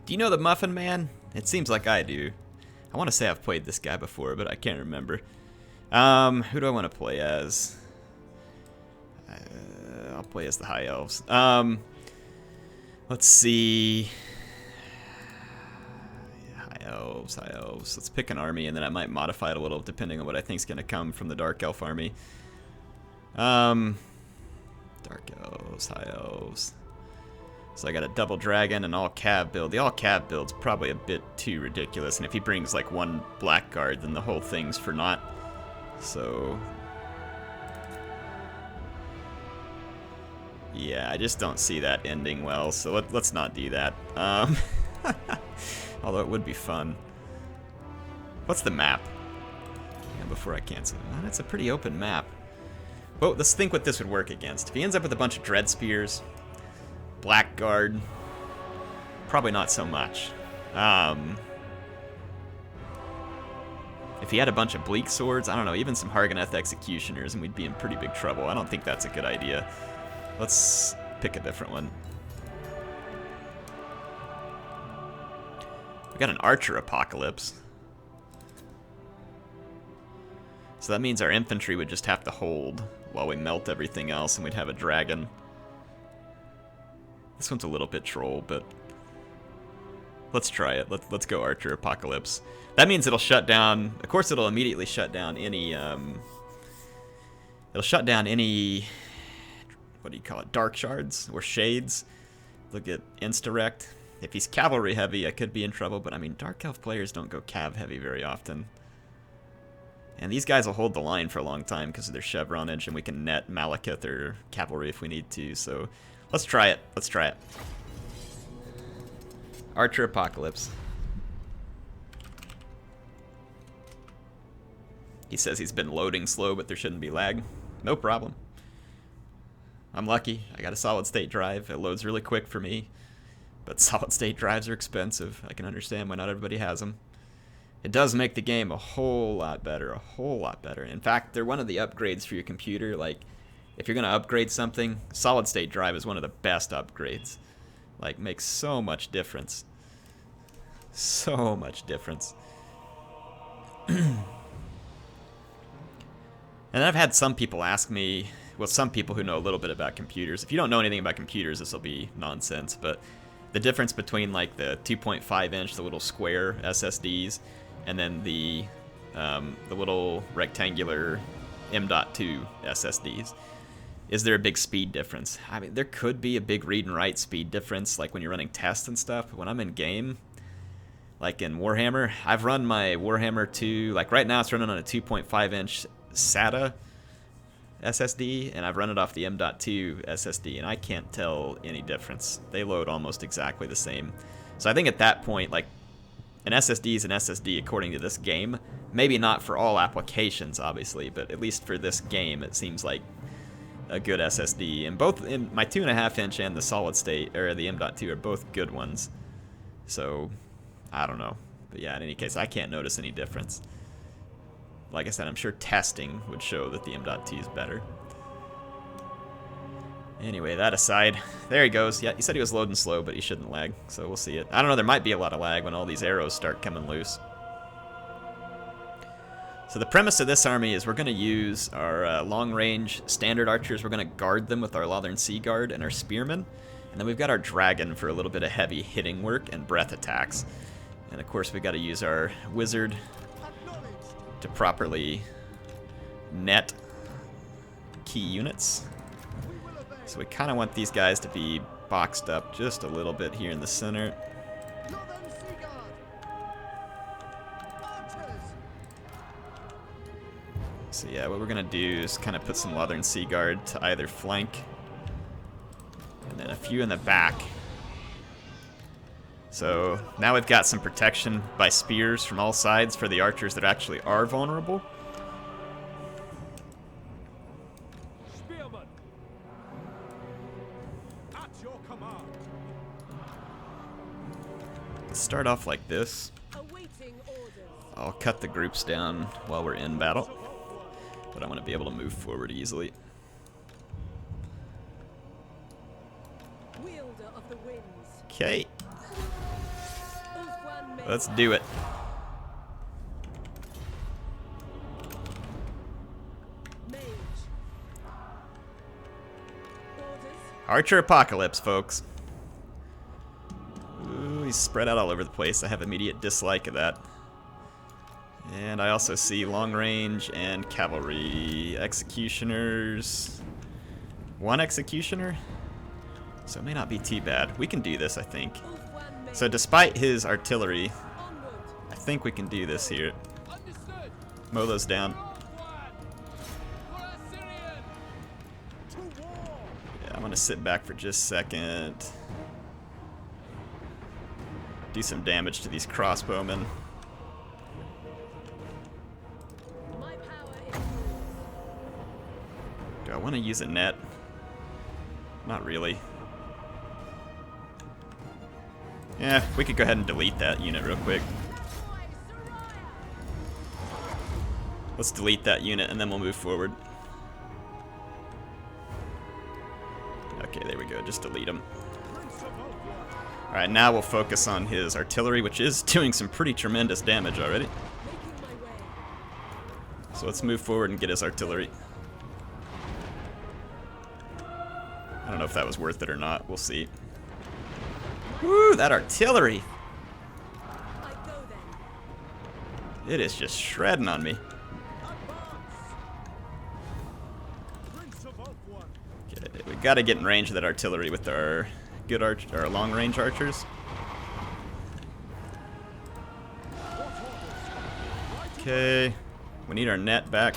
Do you know the Muffin Man? It seems like I do. I want to say I've played this guy before, but I can't remember. Who do I want to play as? I'll play as the High Elves. Let's see. High Elves, High Elves. Let's pick an army, and then I might modify it a little depending on what I think is going to come from the Dark Elf army. Dark Elves, High Elves. So I got a double dragon and all cav build. The all cav build's probably a bit too ridiculous, and if he brings like one blackguard, then the whole thing's for naught. So yeah, I just don't see that ending well, so let's not do that. Although it would be fun. What's the map? Yeah, before I cancel. Oh, that's a pretty open map. Well, let's think what this would work against. If he ends up with a bunch of dread spears, blackguard, probably not so much. If he had a bunch of bleak swords, I don't know, even some Harganeth executioners, and we'd be in pretty big trouble. I don't think that's a good idea. Let's pick a different one. We got an archer apocalypse. So that means our infantry would just have to hold while we melt everything else, and we'd have a dragon. This one's a little bit troll, but let's try it. Let's go Archer Apocalypse. That means it'll shut down. Of course, it'll immediately shut down any. It'll shut down any. What do you call it? Dark shards or shades. They'll get insta-wrecked. If he's cavalry heavy, I could be in trouble. But I mean, Dark Elf players don't go cav heavy very often. And these guys will hold the line for a long time because of their chevronage, and we can net Malekith or cavalry if we need to. So let's try it. Let's try it. Archer Apocalypse. He says he's been loading slow, but there shouldn't be lag. No problem. I'm lucky. I got a solid state drive. It loads really quick for me. But solid state drives are expensive. I can understand why not everybody has them. It does make the game a whole lot better. A whole lot better. In fact, they're one of the upgrades for your computer. Like, if you're going to upgrade something, solid state drive is one of the best upgrades. Like, makes so much difference. So much difference. And I've had some people ask me, well, some people who know a little bit about computers. If you don't know anything about computers, this will be nonsense, but the difference between like the 2.5 inch, the little square SSDs, and then the little rectangular M.2 SSDs, is there a big speed difference? I mean, there could be a big read and write speed difference, like when you're running tests and stuff. When I'm in game, like in Warhammer, I've run my Warhammer 2, like right now it's running on a 2.5 inch SATA SSD, and I've run it off the M.2 SSD, and I can't tell any difference. They load almost exactly the same. So I think at that point, like, an SSD is an SSD according to this game. Maybe not for all applications, obviously, but at least for this game, it seems like a good SSD. And both in my 2.5 inch and the solid state, or the M.2, are both good ones. So, I don't know. But yeah, in any case, I can't notice any difference. Like I said, I'm sure testing would show that the M.2 is better. Anyway, that aside, there he goes. Yeah, he said he was loading slow, but he shouldn't lag, so we'll see it. I don't know, there might be a lot of lag when all these arrows start coming loose. So the premise of this army is we're going to use our long-range standard archers. We're going to guard them with our Lothern Sea Guard and our spearmen. And then we've got our dragon for a little bit of heavy hitting work and breath attacks. And of course, we've got to use our wizard to properly net key units. So we kind of want these guys to be boxed up just a little bit here in the center. So yeah, what we're going to do is kind of put some Lothern Sea Guard to either flank, and then a few in the back. So now we've got some protection by spears from all sides for the archers that actually are vulnerable. Spearman, at your command. Let's start off like this. I'll cut the groups down while we're in battle, but I want to be able to move forward easily. Okay. Let's do it. Archer Apocalypse, folks. Ooh, he's spread out all over the place. I have immediate dislike of that. And I also see long range and cavalry. Executioners. One executioner? So it may not be too bad. We can do this, I think. So despite his artillery, I think we can do this here. Mow those down. Yeah, I'm gonna sit back for just a second. Do some damage to these crossbowmen. Do I want to use a net? Not really. Yeah, we could go ahead and delete that unit real quick. Let's delete that unit and then we'll move forward. Okay, there we go. Just delete them. Alright, now we'll focus on his artillery, which is doing some pretty tremendous damage already. So let's move forward and get his artillery. I don't know if that was worth it or not. We'll see. Woo, that artillery! It is just shredding on me. Okay, we gotta get in range of that artillery with our good our long-range archers. Okay, we need our net back.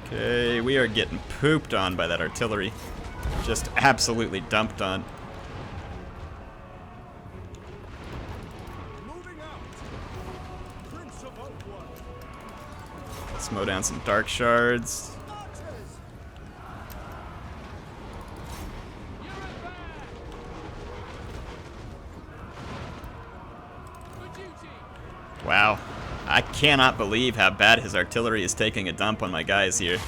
Okay, we are getting pooped on by that artillery. Just absolutely dumped on. Let's mow down some dark shards. Wow. I cannot believe how bad his artillery is taking a dump on my guys here.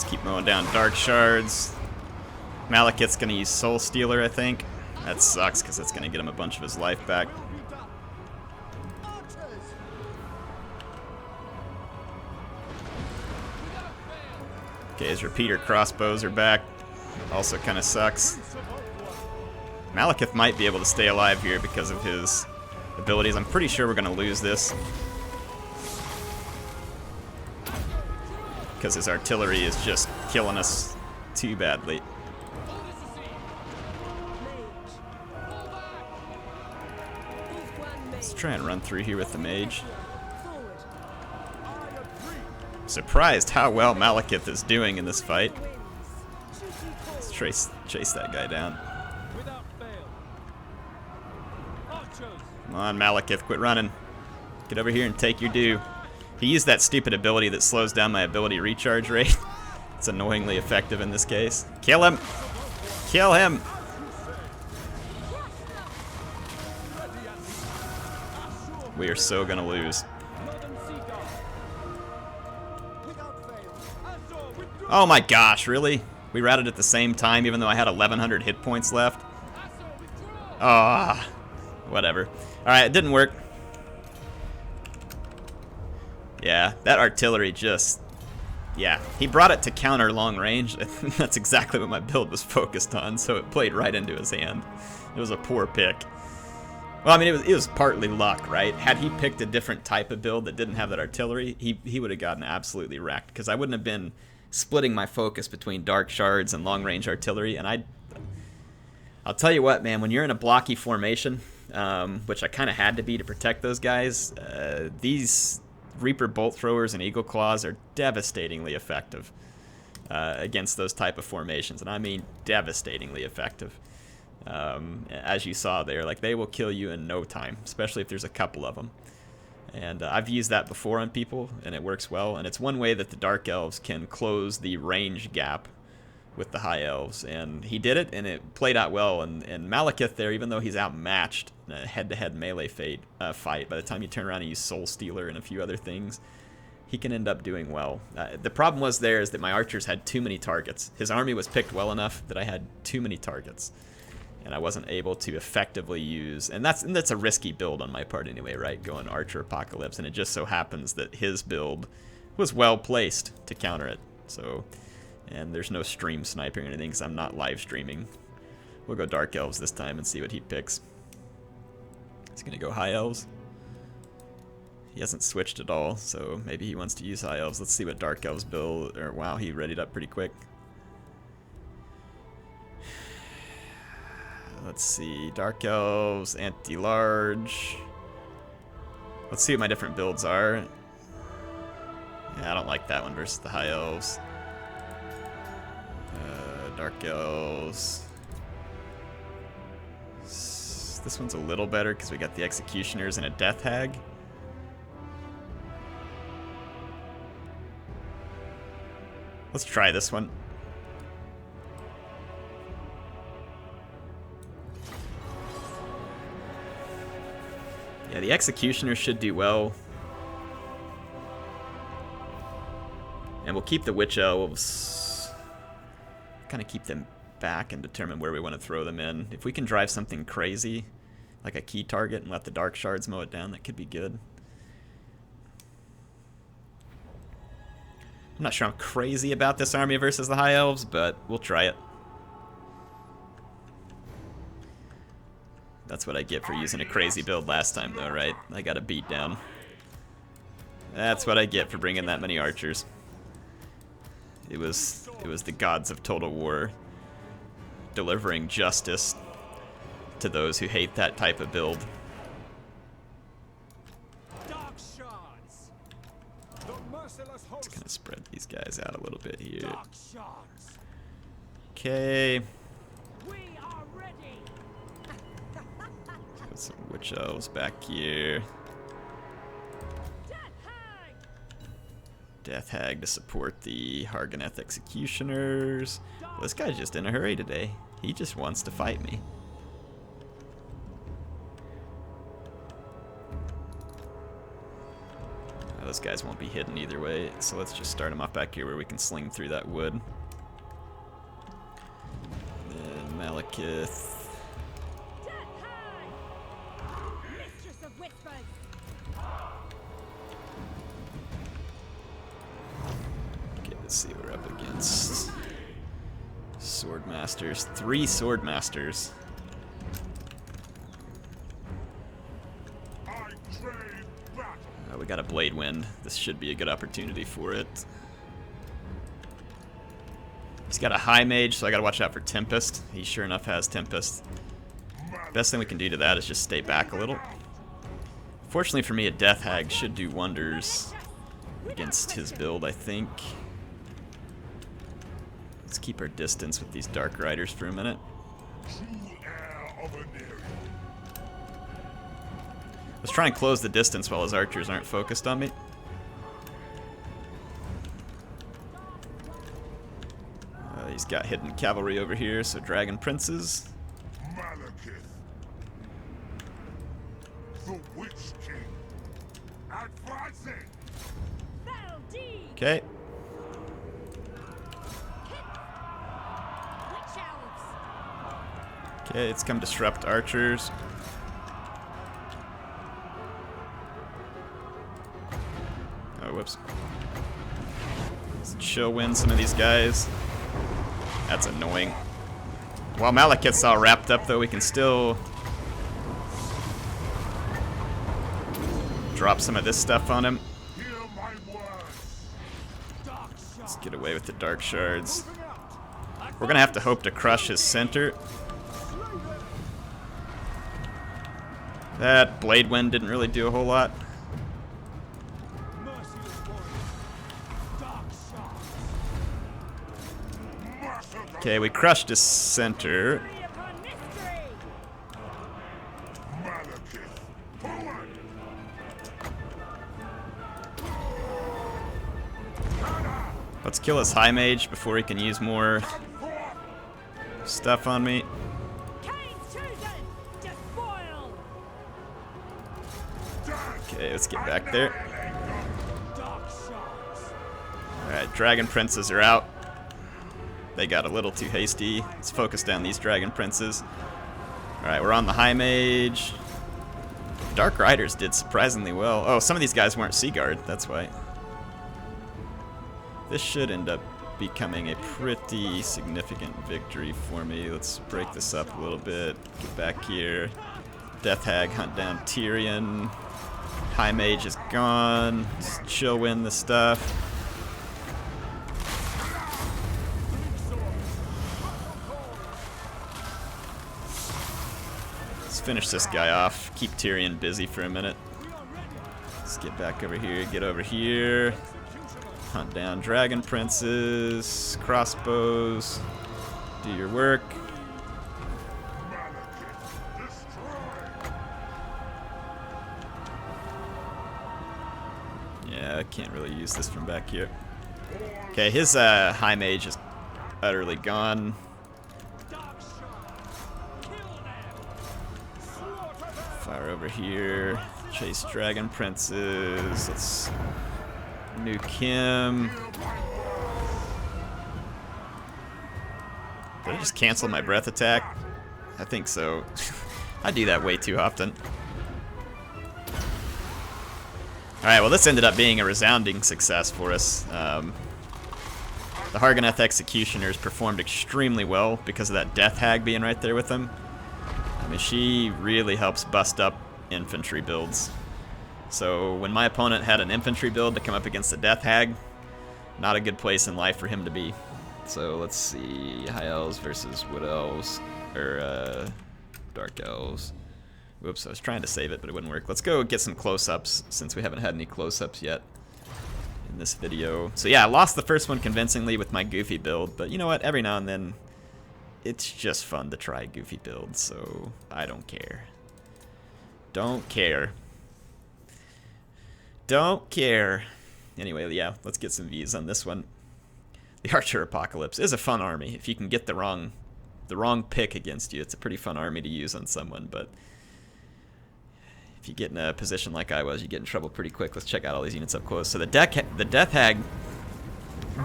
Keep mowing down dark shards. Malekith's gonna use Soul Stealer, I think. That sucks because it's gonna get him a bunch of his life back. Okay, his repeater crossbows are back. Also kind of sucks. Malekith might be able to stay alive here because of his abilities. I'm pretty sure we're gonna lose this, because his artillery is just killing us too badly. Let's try and run through here with the mage. Surprised how well Malekith is doing in this fight. Let's chase that guy down. Come on, Malekith, quit running. Get over here and take your due. He used that stupid ability that slows down my ability recharge rate. It's annoyingly effective in this case. Kill him! Kill him! We are so gonna lose. Oh my gosh, really? We routed at the same time even though I had 1100 hit points left? Ah, whatever. Alright, it didn't work. Yeah, that artillery just... Yeah, he brought it to counter long range. That's exactly what my build was focused on, so it played right into his hand. It was a poor pick. Well, I mean, it was partly luck, right? Had he picked a different type of build that didn't have that artillery, he would have gotten absolutely wrecked, because I wouldn't have been splitting my focus between dark shards and long range artillery, and I'll tell you what, man, when you're in a blocky formation, which I kind of had to be to protect those guys, these Reaper Bolt Throwers and Eagle Claws are devastatingly effective against those type of formations, and I mean devastatingly effective. As you saw there, like, they will kill you in no time, especially if there's a couple of them. And I've used that before on people, and it works well. And it's one way that the Dark Elves can close the range gap with the High Elves. And he did it, and it played out well. And Malekith there, even though he's outmatched in a head-to-head melee fight, by the time you turn around and use Soul Stealer and a few other things, he can end up doing well. The problem was there is that my archers had too many targets. His army was picked well enough that I had too many targets. And I wasn't able to effectively use, and that's a risky build on my part anyway, right? Going Archer Apocalypse, and it just so happens that his build was well placed to counter it. So, and there's no stream sniping or anything because I'm not live streaming. We'll go Dark Elves this time and see what he picks. He's gonna go High Elves. He hasn't switched at all, so maybe he wants to use High Elves. Let's see what Dark Elves build. Or wow, he readied up pretty quick. Let's see, Dark Elves, anti-large. Let's see what my different builds are. Yeah, I don't like that one versus the High Elves. Dark Elves. This one's a little better because we got the Executioners and a Death Hag. Let's try this one. Yeah, the Executioner should do well. And we'll keep the Witch Elves. Kind of keep them back and determine where we want to throw them in. If we can drive something crazy, like a key target, and let the Dark Shards mow it down, that could be good. I'm not sure I'm crazy about this army versus the High Elves, but we'll try it. That's what I get for using a crazy build last time, though, right? I got a beat down. That's what I get for bringing that many archers. It was the gods of Total War delivering justice to those who hate that type of build. Let's kind of spread these guys out a little bit here. Okay. Got some Witch Elves back here. Death Hag to support the Hargoneth Executioners. Well, this guy's just in a hurry today. He just wants to fight me. Those guys won't be hidden either way, so let's just start them off back here where we can sling through that wood. And then Malekith. Okay, let's see what we're up against. Sword Masters. 3 Sword Masters. We got a Blade Wind. This should be a good opportunity for it. He's got a High Mage, so I gotta watch out for Tempest. He sure enough has Tempest. Best thing we can do to that is just stay back a little. Fortunately for me, a Death Hag should do wonders against his build, I think. Let's keep our distance with these Dark Riders for a minute. Let's try and close the distance while his archers aren't focused on me. He's got hidden cavalry over here, so Dragon Princes. Malekith, the Witch King, advancing. Okay. Okay, it's come disrupt archers. Oh, whoops. Let's chill win some of these guys. That's annoying. While Malekith's all wrapped up, though, we can still drop some of this stuff on him. Let's get away with the Dark Shards. We're gonna have to hope to crush his center. That Blade Wind didn't really do a whole lot. Okay, we crushed his center. Let's kill his high mage before he can use more stuff on me. Okay, let's get back there. Alright, dragon princes are out. They got a little too hasty. Let's focus down these dragon princes. Alright, we're on the high mage. Dark Riders did surprisingly well. Oh, some of these guys weren't Seaguard, that's why. This should end up becoming a pretty significant victory for me. Let's break this up a little bit. Get back here. Death Hag hunt down Tyrion. High Mage is gone. Just chill win the stuff. Let's finish this guy off. Keep Tyrion busy for a minute. Let's get back over here. Get over here. Hunt down dragon princes, crossbows, do your work. Yeah, I can't really use this from back here. Okay, his high mage is utterly gone. Fire over here, chase dragon princes. Let's nuke him. Did I just cancel my breath attack? I think so. I do that way too often. Alright, well this ended up being a resounding success for us. The Hargoneth Executioners performed extremely well because of that Death Hag being right there with them. I mean, she really helps bust up infantry builds. So when my opponent had an infantry build to come up against the Death Hag, not a good place in life for him to be. So let's see, High Elves versus Wood Elves, or Dark Elves. Whoops, I was trying to save it, but it wouldn't work. Let's go get some close-ups, since we haven't had any close-ups yet in this video. So yeah, I lost the first one convincingly with my goofy build, but you know what, every now and then, it's just fun to try goofy builds, so I don't care. Don't care. Don't care. Anyway, yeah, let's get some V's on this one. The Archer Apocalypse is a fun army. If you can get the wrong pick against you, it's a pretty fun army to use on someone, but if you get in a position like I was, you get in trouble pretty quick. Let's check out all these units up close. So the Death Hag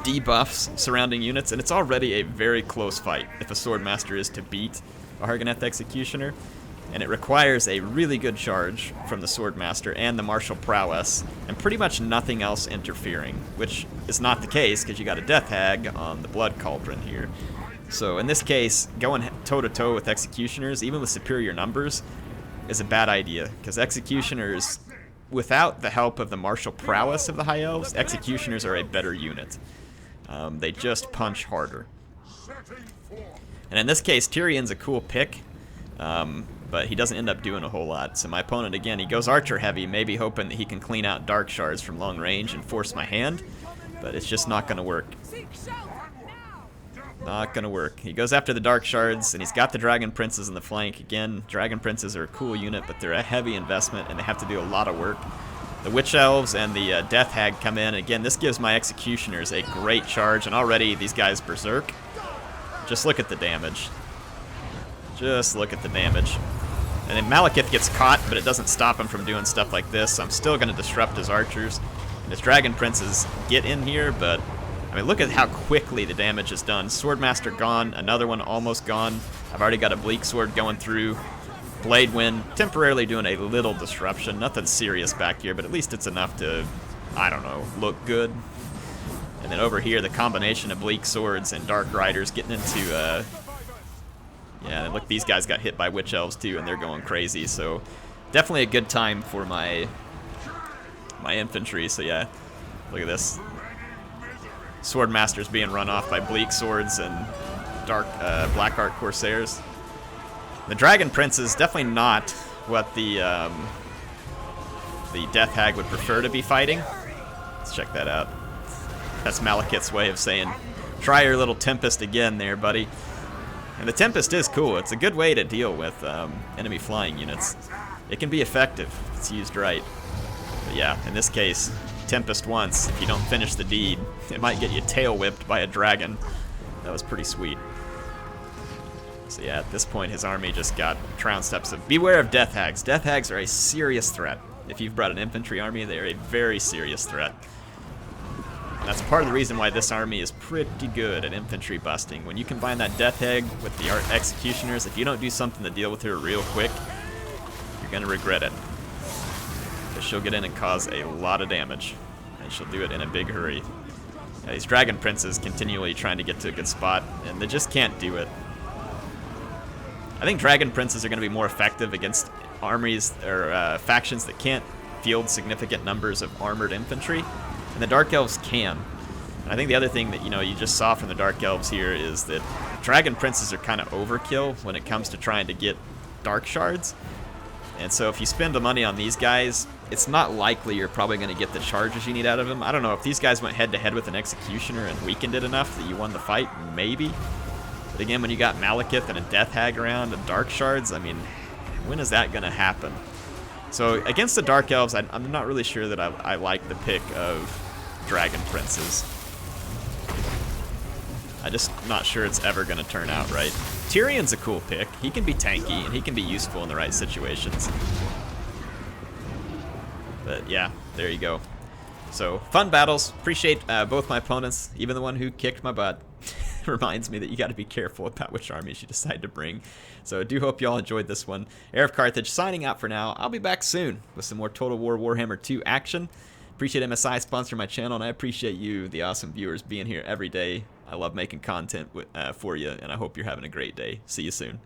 debuffs surrounding units, and it's already a very close fight if a Swordmaster is to beat a Hargoneth Executioner. And it requires a really good charge from the Swordmaster and the martial prowess, and pretty much nothing else interfering, which is not the case because you got a Death Hag on the Blood Cauldron here. So in this case, going toe-to-toe with Executioners, even with superior numbers, is a bad idea, because Executioners, without the help of the martial prowess of the High Elves, Executioners are a better unit. They just punch harder. And in this case, Tyrion's a cool pick. But he doesn't end up doing a whole lot. So my opponent, again, he goes Archer heavy, maybe hoping that he can clean out Dark Shards from long range and force my hand, but it's just not going to work. Not going to work. He goes after the Dark Shards, and he's got the Dragon Princes in the flank. Again, Dragon Princes are a cool unit, but they're a heavy investment, and they have to do a lot of work. The Witch Elves and the Death Hag come in. Again, this gives my Executioners a great charge, and already these guys berserk. Just look at the damage. Just look at the damage. And then Malekith gets caught, but it doesn't stop him from doing stuff like this. So I'm still going to disrupt his archers. And his Dragon Princes get in here, but I mean, look at how quickly the damage is done. Swordmaster gone, another one almost gone. I've already got a Bleak Sword going through. Blade Wind temporarily doing a little disruption. Nothing serious back here, but at least it's enough to, I don't know, look good. And then over here, the combination of Bleak Swords and Dark Riders getting into yeah, look, these guys got hit by Witch Elves too, and they're going crazy. So definitely a good time for my infantry. So yeah, look at this. Swordmasters being run off by Bleak Swords and Blackheart Corsairs. The Dragon Prince is definitely not what the Death Hag would prefer to be fighting. Let's check that out. That's Malekith's way of saying, try your little Tempest again there, buddy. And the Tempest is cool. It's a good way to deal with enemy flying units. It can be effective if it's used right. But yeah, in this case, Tempest once, if you don't finish the deed, it might get you tail whipped by a dragon. That was pretty sweet. So yeah, at this point his army just got trounced up. So beware of death hags. Death hags are a serious threat. If you've brought an infantry army, they are a very serious threat. And that's part of the reason why this army is pretty good at infantry busting. When you combine that death hag with the executioners, if you don't do something to deal with her real quick, you're gonna regret it. Because she'll get in and cause a lot of damage. And she'll do it in a big hurry. Yeah, these dragon princes continually trying to get to a good spot, and they just can't do it. I think dragon princes are going to be more effective against armies or factions that can't field significant numbers of armored infantry, and the dark elves can. And I think the other thing that you just saw from the dark elves here is that dragon princes are kind of overkill when it comes to trying to get dark shards. And so if you spend the money on these guys, it's not likely you're probably going to get the charges you need out of them. I don't know, if these guys went head to head with an executioner and weakened it enough that you won the fight, maybe. But again, when you got Malekith and a Death Hag around and Dark Shards, I mean, when is that going to happen? So against the Dark Elves, I'm not really sure that I like the pick of Dragon Princes. I'm just not sure it's ever going to turn out right. Tyrion's a cool pick. He can be tanky, and he can be useful in the right situations. But yeah, there you go. So, fun battles. Appreciate both my opponents, even the one who kicked my butt. Reminds me that you got to be careful about which armies you decide to bring. So I do hope you all enjoyed this one. HeirofCarthage signing out for now. I'll be back soon with some more Total War Warhammer 2 action. Appreciate MSI sponsoring my channel, and I appreciate you, the awesome viewers, being here every day. I love making content for you, and I hope you're having a great day. See you soon.